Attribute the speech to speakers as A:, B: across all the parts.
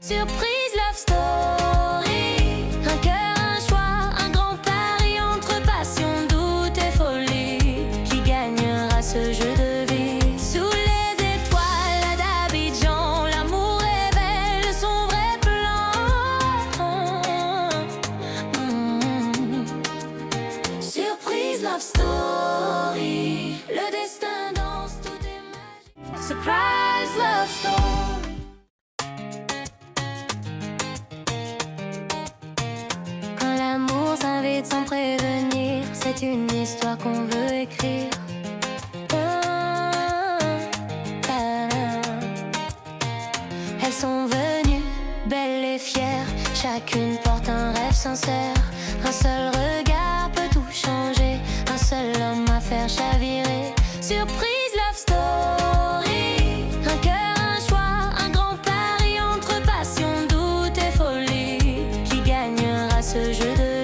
A: Surprise love story. Un cœur, un choix, un grand pari entre passion, doute et folie. Qui gagnera ce jeu de vie? Sous les étoiles d'Abidjan, l'amour révèle son vrai plan. Surprise love story. Le destin danse, tout est magique. Surprise love story. Sans prévenir, c'est une histoire qu'on veut écrire. Elles sont venues, belles et fières, chacune porte un rêve sincère. Un seul regard peut tout changer, un seul homme à faire chavirer. Surprise love story. Un cœur, un choix, un grand pari entre passion, doute et folie. Qui gagnera ce jeu de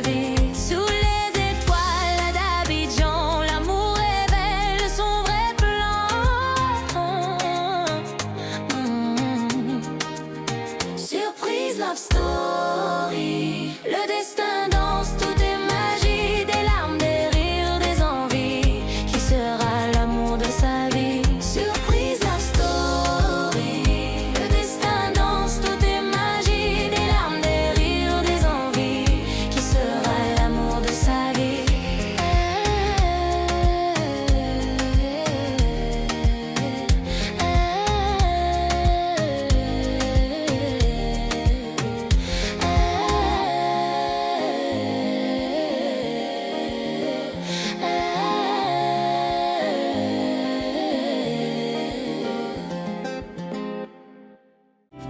A: love story. Le destin danse, tout est magie, des larmes, des rires, des envies. Qui sera l'amour de sa vie? Surprise love story. Le destin danse, tout est magie, des larmes, des rires, des envies. Qui sera l'amour de sa vie?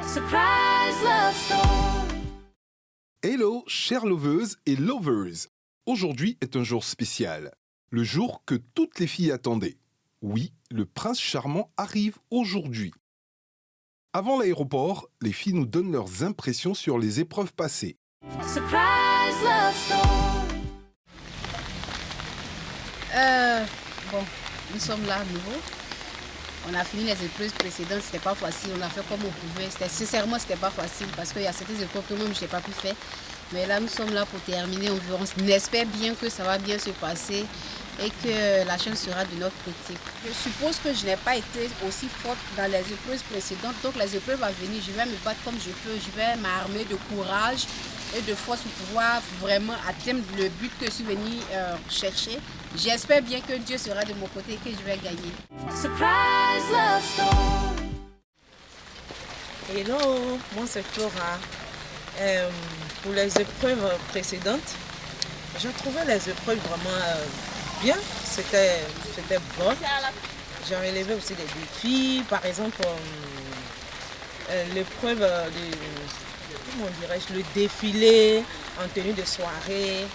A: Surprise love story.
B: Hello, chères loveuses et lovers. Aujourd'hui est un jour spécial. Le jour que toutes les filles attendaient. Oui, le prince charmant arrive aujourd'hui. Avant l'aéroport, les filles nous donnent leurs impressions sur les épreuves passées.
A: Surprise love story.
C: Bon, nous sommes là à nouveau. On a fini les épreuves précédentes, c'était pas facile, on a fait comme on pouvait. Sincèrement, c'était pas facile parce qu'il y a certaines épreuves que même je n'ai pas pu faire. Mais là, nous sommes là pour terminer. On espère bien que ça va bien se passer et que la chance sera de notre côté. Je suppose que je n'ai pas été aussi forte dans les épreuves précédentes. Donc les épreuves à venir, je vais me battre comme je peux. Je vais m'armer de courage et de force pour pouvoir vraiment atteindre le but que je suis venue chercher. J'espère bien que Dieu sera de mon côté et que je vais gagner.
A: Surprise love story.
D: Hello, moi c'est Flora. Pour les épreuves précédentes, je trouvais les épreuves vraiment bien. C'était bon. J'ai relevé aussi des défis. Par exemple, l'épreuve comment dirais-je, le défilé en tenue de soirée,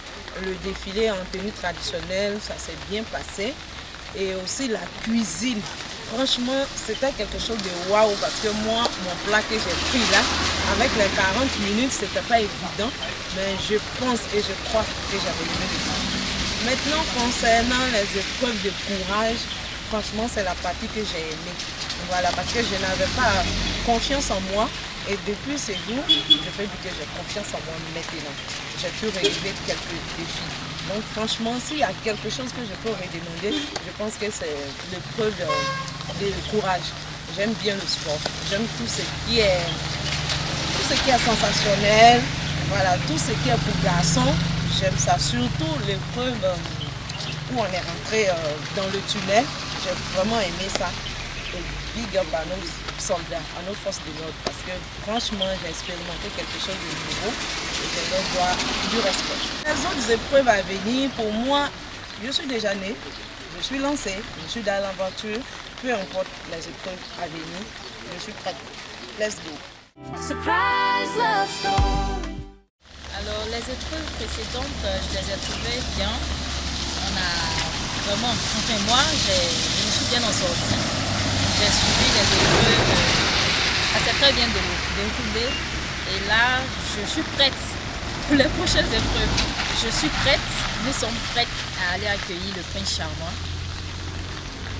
D: le défilé en tenue traditionnelle, ça s'est bien passé. Et aussi la cuisine. Franchement, c'était quelque chose de waouh parce que moi, mon plat que j'ai pris là, avec les 40 minutes, c'était pas évident. Mais je pense et je crois que j'avais aimé le temps. Maintenant, concernant les épreuves de courage, franchement, c'est la partie que j'ai aimée. Voilà, parce que je n'avais pas confiance en moi. Et depuis ce jour, je peux dire que j'ai confiance en moi maintenant. J'ai pu relever quelques défis. Donc franchement, s'il y a quelque chose que je peux redemander, je pense que c'est l'épreuve de courage. J'aime bien le sport. J'aime tout ce qui est sensationnel. Voilà, tout ce qui est pour garçons. J'aime ça. Surtout l'épreuve où on est rentré dans le tunnel. J'ai vraiment aimé ça. Et big up à nos soldats, à nos forces de l'ordre. Parce que franchement, j'ai expérimenté quelque chose de nouveau. Et je leur dois du respect. Les autres épreuves à venir, pour moi, je suis déjà née, je suis lancée, je suis dans l'aventure. Peu importe les épreuves à venir, je suis prête. Let's go.
A: Surprise love story.
E: Alors les épreuves précédentes, je les ai trouvées bien. On a vraiment, enfin moi, je me suis bien en sortie. J'ai suivi les épreuves, ça s'est très bien déroulé. Et là, je suis prête pour les prochaines épreuves. Je suis prête, nous sommes prêtes à aller accueillir le prince charmant.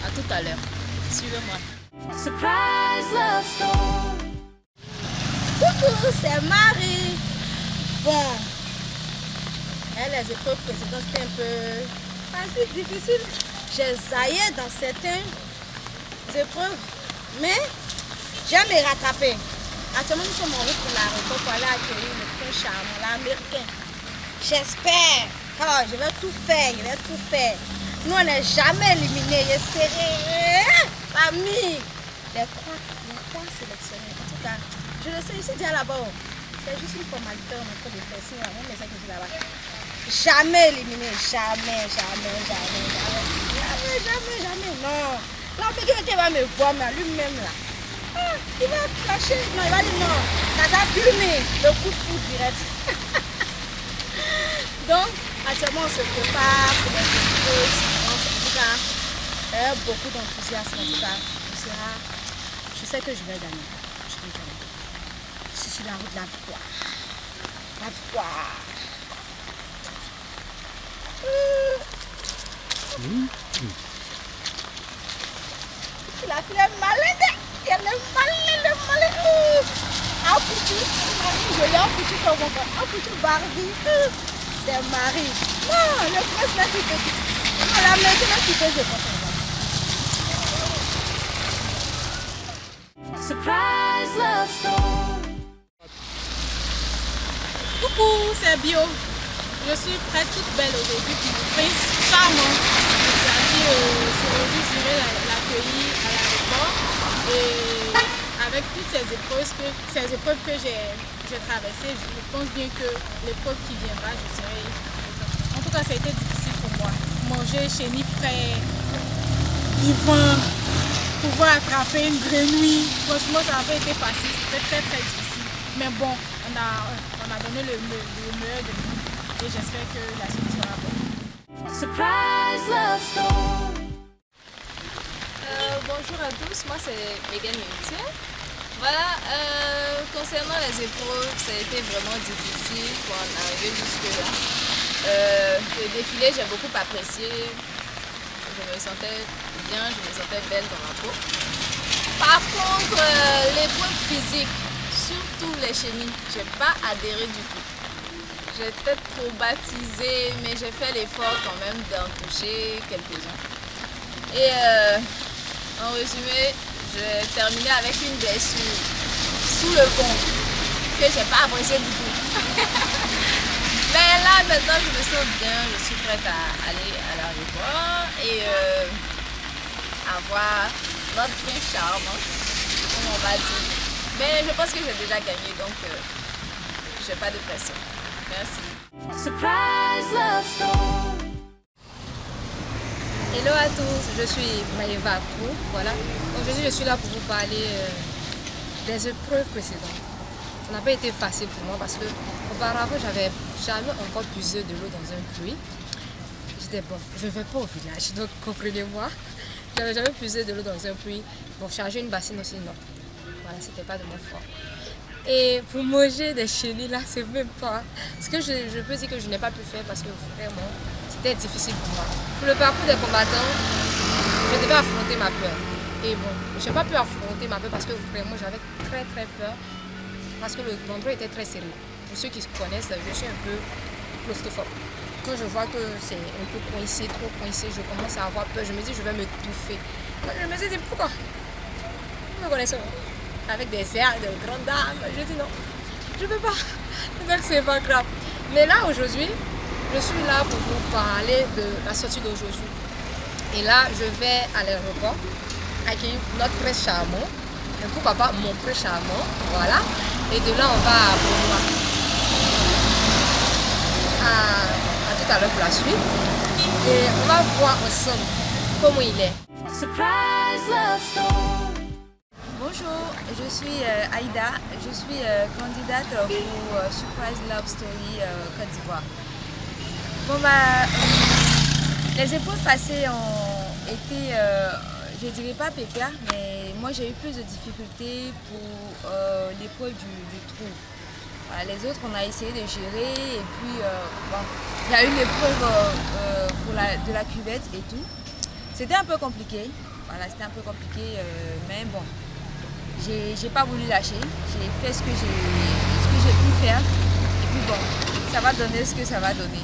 E: À tout à l'heure. Suivez-moi.
A: Surprise love story.
D: Coucou, c'est Marie. Bon, les épreuves précédentes c'était un peu facile, difficile. J'ai zaillé dans certaines épreuves, mais j'aime les rattraper. Actuellement, nous sommes en route pour l'aéroport pour aller accueillir le prince charmant, l'américain. J'espère. Oh, je vais tout faire, je vais tout faire. Nous, on n'est jamais éliminés. Je serai famille. Les trois sélectionnés. En tout cas, je le sais ici déjà là-bas. C'est juste une formalité, on est en train de faire signe. On est là-bas. Jamais éliminé. Jamais. Non. L'américain qui va me voir, mais lui-même là. Ah, il va flasher. Non, il va dire non. Ça a plumé. Le coup de fou direct. Donc, actuellement, on se prépare pour les choses. En tout cas, beaucoup d'enthousiasme. En tout cas, je sais que je vais gagner. Je suis sur la route de la victoire. La victoire. La fille est malade. Elle est malade. Un petit, je l'ai un petit comme un petit Barbie. C'est Marie. Non, le prince là qui fait. Non, la maison là qui fait, je comprends.
A: Surprise love story.
E: Coucou, c'est Bio. Je suis prête toute belle aujourd'hui pour le prince charmant. C'est aujourd'hui que je vais l'accueillir à l'aéroport. Et avec toutes ces épreuves que j'ai traversées, je pense bien que l'épreuve qui viendra, je serai. En tout cas, ça a été difficile pour moi. Manger chenille frais, vivant, pouvoir attraper une grenouille. Franchement, ça n'a pas été facile. C'était très difficile. Mais bon, on a donné le meilleur de nous. Et j'espère que la suite sera bonne.
A: Surprise love story.
F: Bonjour à tous, moi c'est Megan Yuntia. Voilà, concernant les épreuves, ça a été vraiment difficile pour en arriver jusque-là. Le défilé, j'ai beaucoup apprécié. Je me sentais bien, je me sentais belle dans ma peau. Par contre, l'épreuve physique, surtout les chenilles, je n'ai pas adhéré du tout. J'ai peut-être trop baptisé, mais j'ai fait l'effort quand même d'en toucher quelques-uns. Et en résumé, j'ai terminé avec une blessure sous le pont que j'ai pas apprécié du tout. Mais là, maintenant, je me sens bien, je suis prête à aller à l'aéroport et avoir notre prince charmant, comme on va dire. Mais je pense que j'ai déjà gagné, donc j'ai pas de pression. Merci.
A: Surprise love story.
G: Hello à tous, je suis Maëva Pro, voilà. Aujourd'hui je suis là pour vous parler des épreuves précédentes. Ça n'a pas été facile pour moi parce que auparavant j'avais jamais encore puisé de l'eau dans un puits. J'étais bon, je ne vais pas au village, donc comprenez-moi. J'avais jamais puisé de l'eau dans un puits. Bon, charger une bassine aussi, non. Voilà, c'était pas de mon fort. Et pour manger des chenilles là, c'est même pas. Ce que je peux dire que je n'ai pas pu faire parce que vraiment, c'était difficile pour moi. Pour le parcours des combattants, je devais affronter ma peur. Et bon, je n'ai pas pu affronter ma peur parce que vraiment j'avais très peur. Parce que l'endroit était très serré. Pour ceux qui se connaissent, je suis un peu claustrophobe. Quand je vois que c'est un peu coincé, trop coincé, je commence à avoir peur. Je me dis, je vais me touffer. Je me suis dit, pourquoi? Vous me connaissez avec des airs de grandes dames. Je dis non, je ne peux pas. Donc c'est pas grave. Mais là, aujourd'hui, je suis là pour vous parler de la sortie d'aujourd'hui. Et là, je vais à l'aéroport accueillir notre prince charmant. Et pourquoi pas mon prince charmant. Voilà. Et de là, on va à Beaunois. À tout à l'heure pour la suite. Et on va voir ensemble comment il est.
A: Surprise love story.
H: Bonjour, je suis Aïda, je suis candidate pour Surprise Love Story Côte d'Ivoire. Bon les épreuves passées ont été, je ne dirais pas pépère, mais moi j'ai eu plus de difficultés pour l'épreuve du trou. Voilà, les autres on a essayé de gérer et puis il y a eu l'épreuve de la cuvette et tout. C'était un peu compliqué, voilà, c'était un peu compliqué, mais bon. j'ai pas voulu lâcher. J'ai fait ce que j'ai pu faire. Et puis bon, ça va donner ce que ça va donner.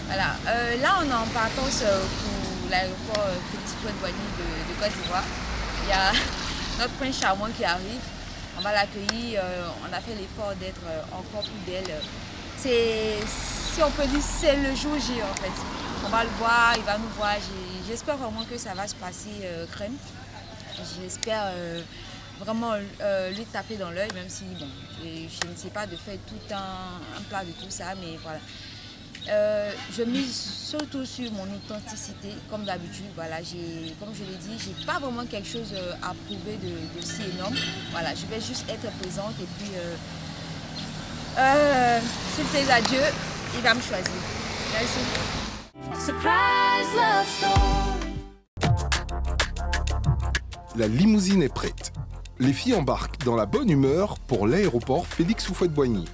H: Voilà. Là, on est en partance pour l'aéroport Félix Houphouët-Boigny de Côte d'Ivoire. Il y a notre prince charmant qui arrive. On va l'accueillir. On a fait l'effort d'être encore plus belle. Si on peut dire, c'est le jour J en fait. On va le voir, il va nous voir. J'espère vraiment que ça va se passer crème. J'espère vraiment lui taper dans l'œil, même si bon, je ne sais pas de faire tout un plat de tout ça, mais voilà. Je mise surtout sur mon authenticité, comme d'habitude. Voilà, comme je l'ai dit, j'ai pas vraiment quelque chose à prouver de si énorme. Voilà, je vais juste être présente et puis s'il plaise à Dieu, il va me choisir. Merci.
A: Surprise love story.
B: La limousine est prête. Les filles embarquent dans la bonne humeur pour l'aéroport Félix Houphouët-Boigny.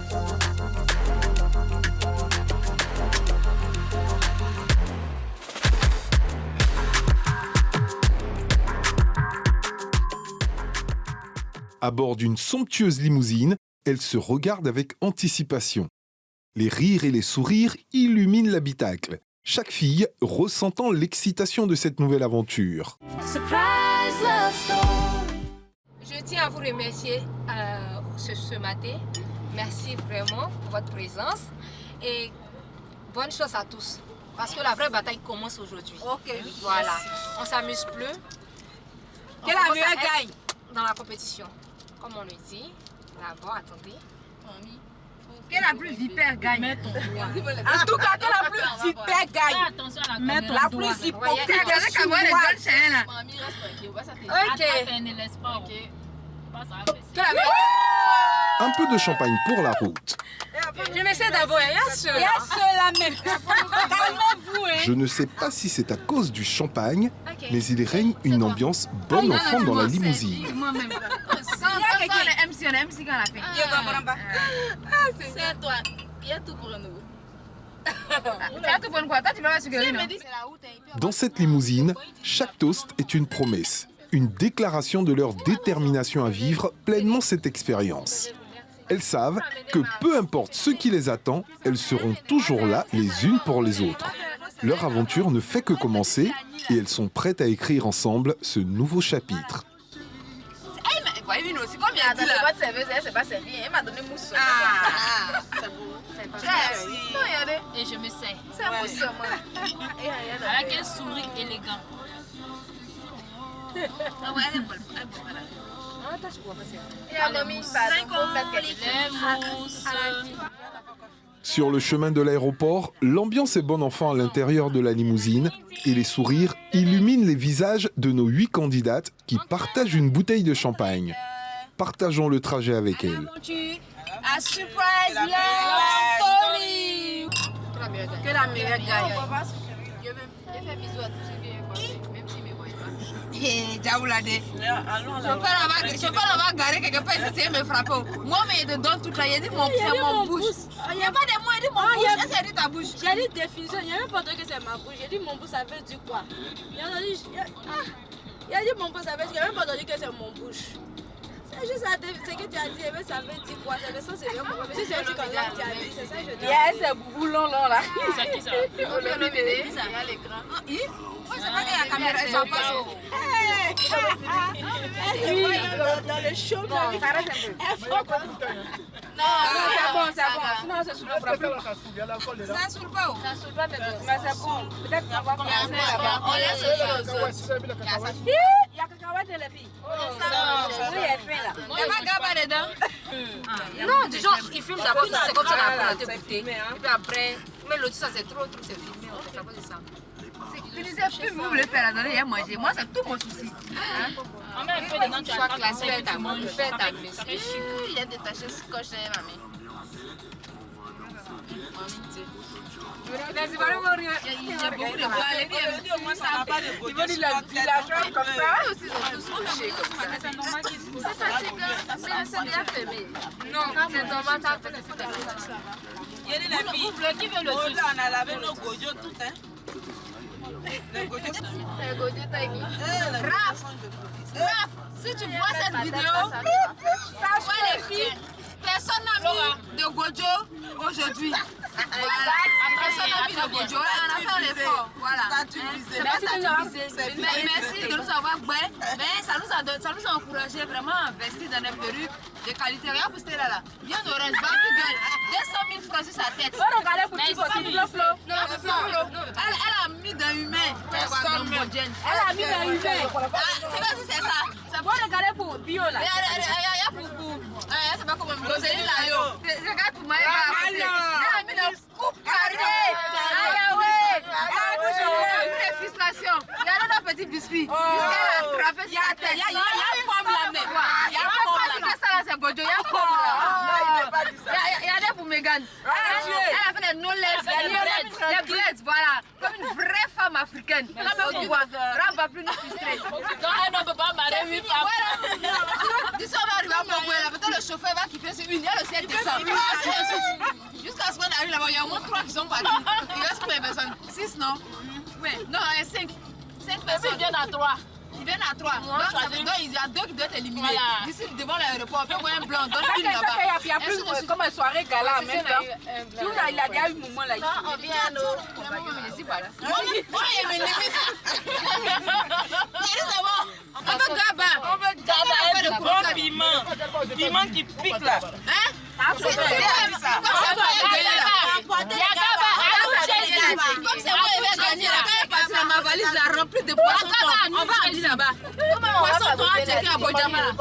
B: À bord d'une somptueuse limousine, elles se regardent avec anticipation. Les rires et les sourires illuminent l'habitacle, chaque fille ressentant l'excitation de cette nouvelle aventure.
A: Surprise love story.
G: Je tiens à vous remercier ce matin. Merci vraiment pour votre présence et bonne chance à tous. Parce que la vraie bataille commence aujourd'hui.
C: Ok.
G: Voilà. On s'amuse plus.
C: Que la meilleure gagne.
G: Dans la compétition. Comme on le dit. Là-bas, attendez.
C: Que la plus vipère gagne.
E: Mets ton doigt.
C: En tout cas, que la plus vipère
E: Fais
C: gagne.
E: attention à la
C: La
E: caméra.
C: plus hypocrite
G: Voyez,
C: de Chinoise.
F: Mamie, reste tranquille. Va s'atteindre.
G: Ok.
E: Attends, ne laisse pas.
F: Ok.
E: Passe à la fesse.
G: Que la meilleure.
B: Un peu de champagne pour la route.
G: Je m'essaie d'abord. Il y a ceux
C: Il y a ceux-là même. Calmez-vous, hein.
B: Je ne sais pas si c'est à cause du champagne,
G: Ok.
B: mais il règne une ambiance bon enfant dans la limousine.
C: Moi-même. Il y a quelqu'un, on est MC quand on a fait. Je comprends pas.
F: C'est toi. Il y a tout pour nous.
C: Tu as tout pour quoi? Toi, tu vas suggérer, non?
B: Dans cette limousine, chaque toast est une promesse, une déclaration de leur détermination à vivre pleinement cette expérience. Elles savent que peu importe ce qui les attend, elles seront toujours là les unes pour les autres. Leur aventure ne fait que commencer et elles sont prêtes à écrire ensemble ce nouveau chapitre.
C: C'est comme il a dit là.
F: Pas de service, c'est pas servi. Elle m'a donné mousse.
C: Ah.
F: C'est beau.
C: Merci.
F: Non, regardez.
E: Et je me sais.
F: C'est mousse, moi. Et regarde.
E: Avec un sourire élégant.
C: Ah ouais, elle est bonne.
F: Et à mamie, pardon, faut mettre quelque chose.
E: Les mousses.
B: Sur le chemin de l'aéroport, l'ambiance est bon enfant à l'intérieur de la limousine et les sourires illuminent les visages de nos 8 candidates qui partagent une bouteille de champagne. Partageons le trajet avec elles.
C: A surprise love story. Que la meilleure gagne.
F: Je fais bisous à tous ceux qui viennent voir, même s'ils ne me voient pas.
C: Hé, Djaoulade. Chauffeur va garer quelque part, il essaie de me frapper. Moi, mais il te donne tout là. Il dit mon bouche. Il n'y a pas de mots, il dit mon bouche. Est-ce qu'il dit ta bouche?
I: J'ai dit définition, il n'y a même pas dit que c'est ma bouche. J'ai dit mon bouche, ça veut dire quoi? Il a dit mon bouche, ça veut dire, il n'y a même pas dit que c'est mon bouche. C'est juste ce que tu as dit, mais ça veut dire quoi? C'est le sens, c'est rien pour moi. Si c'est un truc comme ça, tu as dit, c'est ça que je dis.
C: Il y a ces boulons là.
E: C'est qui ça?
F: On peut le mener, il y a l'écran.
C: C'est pas qu'il y a la caméra, ils sont pas.
I: Dans le show,
C: C'est bon. Sinon, c'est sous le problème. Ça saoule pas.
F: Ça ne saoule pas, mais bon.
C: Mais c'est bon. Peut-être qu'on va commencer là-bas.
F: On laisse les autres.
C: Il y a cacahuètes les filles. Oui, elle fait là.
G: Il y a pas gaba dedans. Non, du genre, il filme ça, c'est comme ça qu'on a été goûté. Et puis après, mais l'autre, ça c'est trop, c'est filmé, on fait ça, c'est ça.
C: Plus vous voulez faire la donner, il y a manger. Moi, c'est tout mon souci.
E: On met un peu dedans, tu as pas
G: classe, fais ta
E: manges.
G: fais ta
F: Il y a des taches de scotch derrière mamie.
C: Vas-y, va le mourir. Il y a beaucoup de bois. Les filles, au moins, ça n'a pas de goût. Ils vont dire la villageoise comme ça.
F: Eux aussi, ils sont tous couchés comme ça.
E: C'est normal qu'ils se posent.
F: C'est fatigant, c'est bien fait, mais non, c'est normal, ça fait c'est fatigant.
D: Il y a des filles.
E: Qui veut le juice?
D: On a lavé nos gojos tout, hein. Les gojos.
F: C'est Gaudio's timing.
C: Raph,
J: Si tu vois cette vidéo, sache que les filles, personne n'a mis de Gojo aujourd'hui. Voilà. Personne n'a mis de Gojo. On a fait l'effort. Voilà. Merci de nous avoir gué. Mais ça nous a encouragé vraiment à investir dans des perruques de qualité. Regarde pour Stella là. Bien orange, baby girl. 200 000 francs sur sa tête. Elle a mis d'un humain. Elle a mis d'un humain. C'est pas si c'est ça. C'est bon regarder pour bio là. C'est pas comme Rosélie là. Regarde pour moi. Elle a mis d'un coupe carré. Des frustrations. Il y a un petit biscuit. Il y a une pomme là même. Il y a une pomme là. C'est Gojo. Il y a une pomme là. Il y a des pour Megan. Elle a fait des no-less, des braids, voilà. Comme une vraie femme africaine. Ram va plus nous frustrer. Donc elle ne peut pas marier 8 femmes. D'ici on va arriver à Mongoué là. Peut-être le chauffeur va kiffer sur une. Il y a le ciel descend. Jusqu'à ce qu'on arrive là-bas, il y a au moins 3 qui sont partis. Il reste combien de personnes? 6 non? Oui. Non, il y a 5. 5 personnes. Ils viennent à 3. Ils viennent à 3. Donc il y a 2 qui doivent être éliminés. Voilà. D'ici devant l'aéroport, on peut voir un blanc, donne une là-bas.
D: Il y a plus comme une soirée gala en même temps. Il y a eu un moment là.
J: Quand on vient à nos... Moi, il me limite. On veut Gaba. On veut Gaba.
D: Bon piment. Piment qui pique là.
J: Hein? C'est ça. Comme c'est moi qui vais gagner là, quand elle est partie dans ma valise, la remplie de poissons. On va aller là-bas. Poisson ton à checker à Bojama là.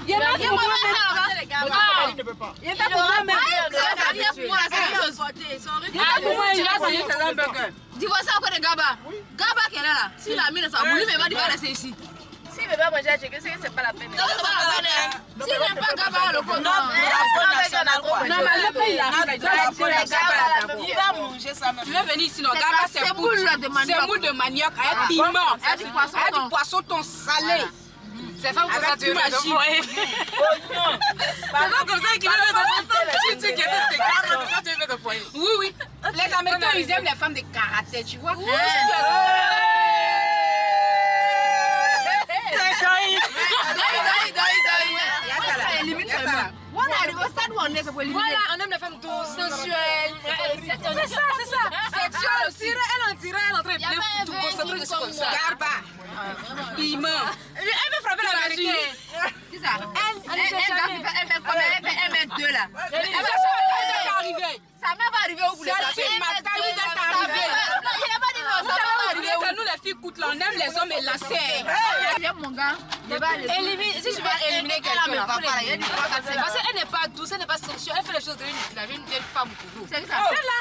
J: Il y a pas de problème. Il y a pas de problème. Ça va venir pour moi, c'est quelque chose. Dis-moi ça encore de Gaba. Gaba qui est là. Si la mine ça boule, mais va dire laisser ici.
F: S'il ne veut pas manger à checker, c'est pas la peine.
J: Non, c'est pas la peine. S'il n'aime pas Gaba, le compte. Non,
D: il va manger ça même. Tu veux venir ici, non? Gaba, c'est boule de manioc avec piment. Avec du poisson thon salé.
G: C'est femme comme ça, tu veux mettre de foyer.
D: C'est pas comme ça qu'il veut mettre de foyer. Si tu veux mettre de foyer. Oui, oui. Les Américains, ils aiment les femmes de karaté, tu vois.
G: Voilà, on aime les femmes douces, sensuelles. C'est ça. Sexuelle aussi. Elle en tirait, elle entrait bien tout concentrer dessus comme ça.
D: Garba. Piment. Elle veut frapper l'Américain.
J: C'est ça. Elle fait combien? Elle fait 1m2 là. Ça va arriver au bout de la
D: Il n'a pas dit non, ça va arriver. Nous les filles coûtent là, on aime les hommes et la serre.
J: Mon gars,
G: si je veux éliminer quelqu'un, parce qu'elle n'est pas douce, elle n'est pas sensuelle, elle fait les choses de une vieille femme pour vous.
J: C'est ça.
G: Celle-là.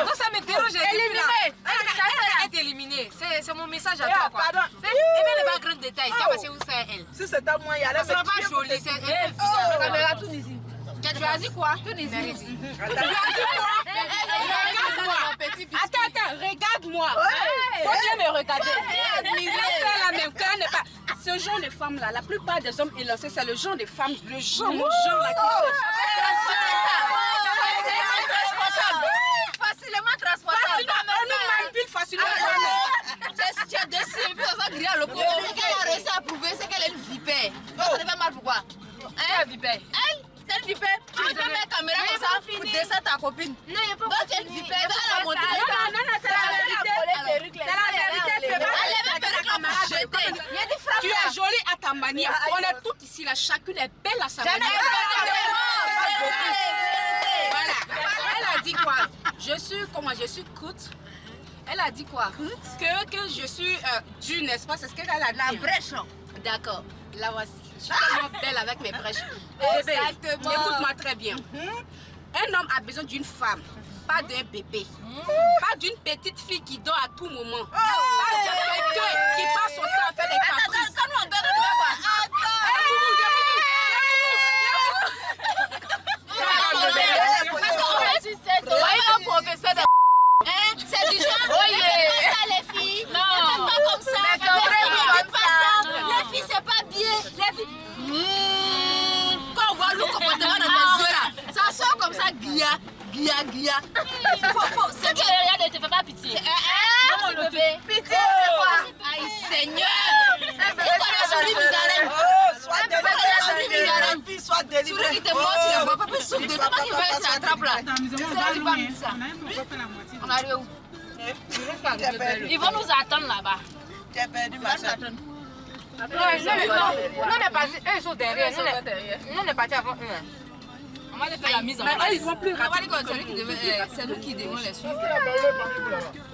G: Donc ça me dérange. Éliminée. Elle est éliminée. C'est mon message à toi. Et bien les grands détails. Tu vas passer où c'est elle.
D: Si c'est à moi, il y a la
G: ça sera pas joli. C'est elle.
J: Caméra tout ici.
G: Tu as dit quoi? Tout ici.
D: Regarde-moi. Attends, regarde-moi. Faut bien me regarder. La même quand elle n'est pas. Ce genre de femmes là, la plupart des hommes élancés, c'est le genre de femmes, mon genre là qui
J: facilement transportable.
D: On nous manipule facilement.
J: Tu as décidé, et puis on va griller à l'opposé. Ce qu'elle a réussi à prouver, c'est qu'elle est une vipère. Ça te fait mal pourquoi?
G: Elle vipère.
J: C'est une vipère. Tu peux mettre la caméra comme ça pour descendre ta copine. Non, il n'y a pas de vipère. Elle a monté. Non, c'est la vérité. C'est la vérité.
D: Tu es jolie à ta manière. On est toutes ici là, chacune est belle à sa manière. Voilà. Elle a dit quoi? Je suis courte. Elle a dit quoi? Que je suis due, n'est-ce pas? C'est ce qu'elle a dit.
J: La brèche.
G: D'accord. La voici. Je suis tellement belle avec mes brèches.
D: Exactement. Écoute-moi très bien. Un homme a besoin d'une femme, pas d'un bébé. Pas d'une petite fille qui dort à tout moment. Pas de quelqu'un qui passe son temps à faire des caprices.
J: C'est du genre, ne faites pas ça les filles, ne faites pas comme ça, les filles c'est pas bien, les filles, quand on voit le comportement dans les yeux là, ça sort comme ça, guia. C'est que regarde, ne te fais pas pitié. Non mon bébé, pitié c'est quoi? Aïe Seigneur, vous connaissez Celui qui te montre, tu ne vois pas, puis souffle de ça, qui va être attrape là. On arrive où? Ils vont nous attendre là-bas.
D: Tu as perdu ma soeur.
J: Non, on est partis, eux ils sont derrière. Nous on est partis avant eux. On va les faire la mise en place. C'est nous qui devons les suivre.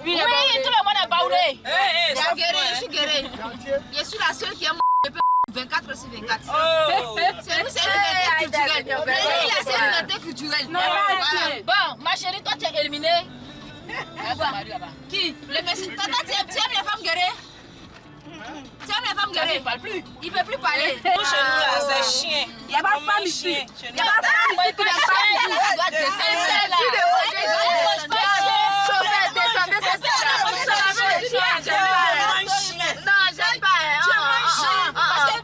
J: Oui, tout le monde est baoulé. Je suis guéri. Je suis la seule qui a 24 sur 24. C'est une identité culturelle. Bon, ma chérie, toi tu es éliminée. Qui? Le monsieur. Tata, tu aimes les femmes guéries? Tu aimes les femmes guéries? Il ne parle plus. Il ne peut plus parler.
D: Chez nous, là, c'est chien.
J: Il n'y a pas de femme ici. Il n'y a pas de femme ici. Tu dois descendre là. Non, j'aime pas. Parce que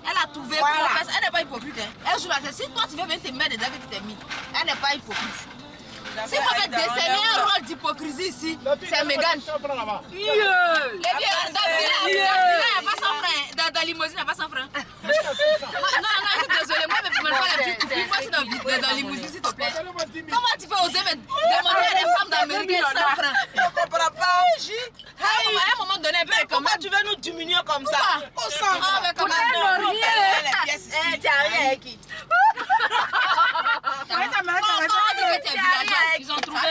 J: elle a trouvé comment faire ça. Elle n'est pas hypocrite. Elle joue la tête. Si toi tu veux venir te mettre dedans que tu t'es mis, elle n'est pas hypocrite. Si on veut décerner un rôle d'hypocrisie ici, c'est Mégane. Les vieux, dans il n'y a pas 100 francs. Dans Limousine, il n'y a pas 100 francs. Non, je suis désolée. Moi, je ne peux pas la petite coupure. Moi, je suis dans Limousine, s'il te plaît. Comment tu peux oser me demander à des femmes d'Amérique 100 francs?
D: Je ne comprends pas.
J: À un moment donné, un peu comme
D: pourquoi tu veux nous diminuer comme ça?
J: Au sang. Pour rien. Tu as rien avec qui? Ils ont trouvé.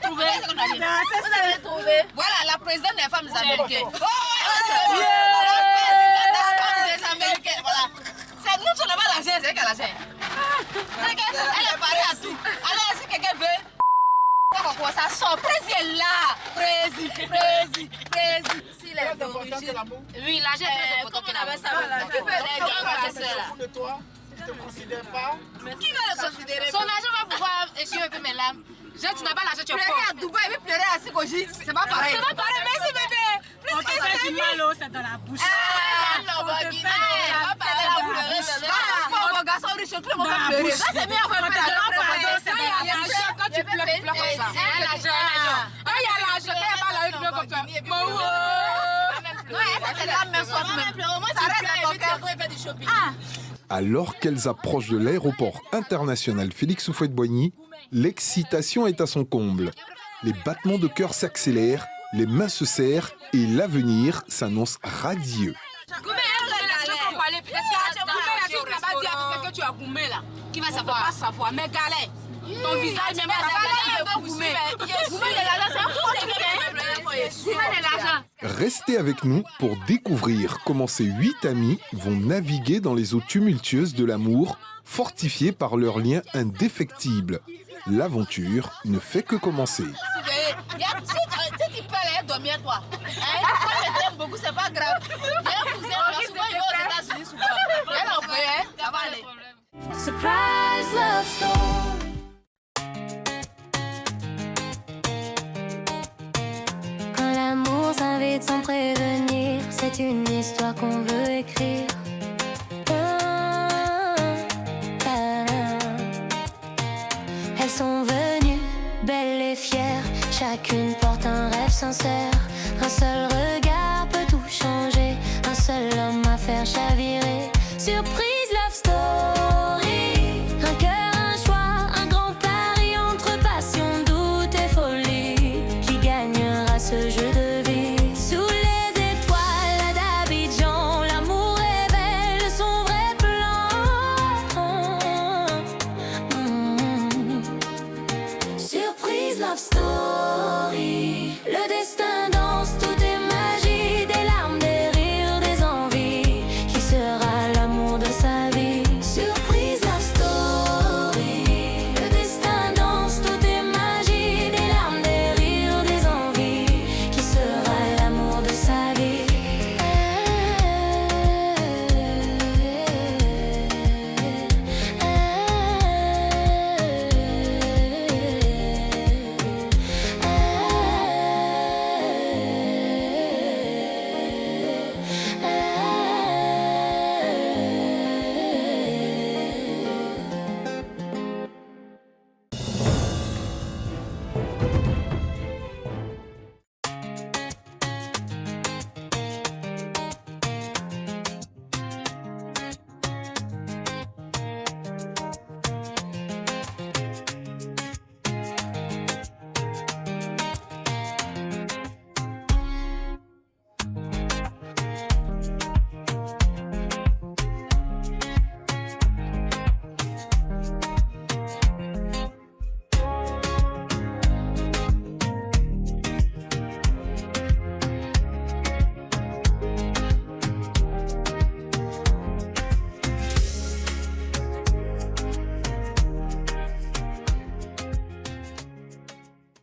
J: Vous avez trouvé. Voilà la présidente des femmes américaines. Des Américaines, voilà. C'est nous qui avons l'argent, c'est qu'elle a l'argent. Elle est parée à tout. Alors si quelqu'un veut, ça sort. Prési est là. Prési. Si les origines. Oui, l'argent est très important. Qui avait ça? Qui peut les gars?
K: De toi, tu ne te considères pas.
J: Qui va le considérer? Son argent va pouvoir essuyer un peu mes larmes. Tu n'as pas l'argent, tu es pauvre. Pleurer à Dubaï et pleurer à Sikoji, c'est pas pareil. C'est pas pareil, merci bébé. Plus que ça, c'est mal, c'est dans la bouche. Non, bon, Guinée, va parler à pleurer. Mon garçon riche, tout le monde va pleurer. Ça, c'est mieux à faire quand tu pleures, tu pleures comme ça. Il y a l'argent. Il y a l'argent, il n'y a pas l'argent, tu pleures comme ça. Non, ça, c'est la même chose. Ça reste à ton cœur. Faire du shopping.
B: Alors qu'elles approchent de l'aéroport international Félix Houphouët-Boigny, l'excitation est à son comble. Les battements de cœur s'accélèrent, les mains se serrent et l'avenir s'annonce radieux.
J: Qui va savoir? Pas savoir, mais Galais. Ton visage même pas Goumé.
B: Restez avec nous pour découvrir comment ces 8 amis vont naviguer dans les eaux tumultueuses de l'amour, fortifiés par leurs liens indéfectibles. L'aventure ne fait que commencer.
J: Si tu peux aller dormir, toi. Moi, je t'aime beaucoup, c'est pas grave. Il y a un cousin, souvent il va aux États-Unis, souvent. Il y a l'envoyé, ça va aller.
A: Surprise love story. Quand l'amour s'invite sans prévenir, c'est une histoire qu'on veut écrire. Elles sont venues, belles et fières. Chacune porte un rêve sincère. Un seul regard peut tout changer. Un seul homme à faire chavirer. Surprise love story. Un cœur, un choix, un grand pari entre passion, doute et folie. Qui gagnera ce jeu de vie? Sous les étoiles d'Abidjan, l'amour révèle son vrai plan. Surprise love story. Le destin dans